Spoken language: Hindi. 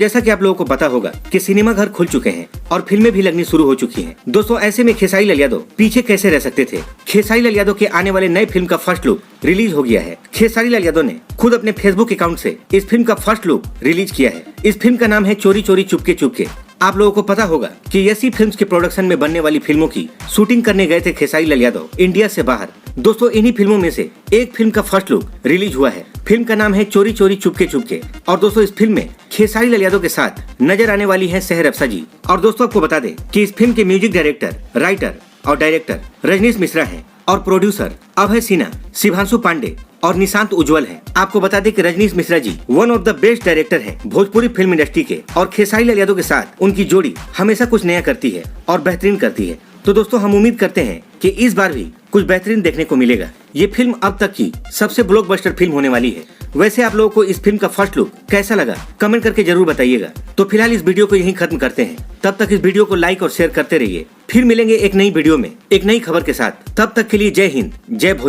जैसा कि आप लोगों को पता होगा कि सिनेमा घर खुल चुके हैं और फिल्में भी लगनी शुरू हो चुकी हैं। दोस्तों ऐसे में खेसारी लाल यादव पीछे कैसे रह सकते थे। खेसारी लाल यादव के आने वाले नए फिल्म का फर्स्ट लुक रिलीज हो गया है। खेसारी लाल यादव ने खुद अपने फेसबुक अकाउंट से इस फिल्म का फर्स्ट लुक रिलीज किया है। इस फिल्म का नाम है चोरी चोरी चुपके चुपके। आप लोगों को पता होगा कि यसी फिल्म्स के प्रोडक्शन में बनने वाली फिल्मों की शूटिंग करने गए थे खेसारी लाल यादव इंडिया से बाहर। दोस्तों इन्हीं फिल्मों में से एक फिल्म का फर्स्ट लुक रिलीज हुआ है। फिल्म का नाम है चोरी चोरी चुपके चुपके। और दोस्तों इस फिल्म में खेसारी लाल यादव के साथ नजर आने वाली है सहर अफसा जी। और दोस्तों आपको बता दें कि इस फिल्म के म्यूजिक डायरेक्टर, राइटर और डायरेक्टर रजनीश मिश्रा हैं और प्रोड्यूसर अभय सिन्हा, शिवांशु पांडे और निशांत उज्जवल हैं। आपको बता दें कि Rajneesh Mishra ji one of the best director हैं भोजपुरी फिल्म इंडस्ट्री के और खेसारी लाल यादव के साथ उनकी जोड़ी हमेशा कुछ नया करती है और बेहतरीन करती है। तो दोस्तों हम उम्मीद करते हैं कि इस बार भी कुछ बेहतरीन देखने को मिलेगा। ये फिल्म अब तक की सबसे ब्लॉकबस्टर फिल्म होने वाली है। वैसे आप लोगों को इस फिल्म का फर्स्ट लुक कैसा लगा कमेंट करके जरूर बताइएगा। तो फिलहाल इस वीडियो को यहीं खत्म करते हैं। तब तक इस वीडियो को लाइक और शेयर करते रहिए। फिर मिलेंगे एक नई वीडियो में एक नई खबर के साथ। तब तक के लिए जय हिंद, जय भोजपुरी।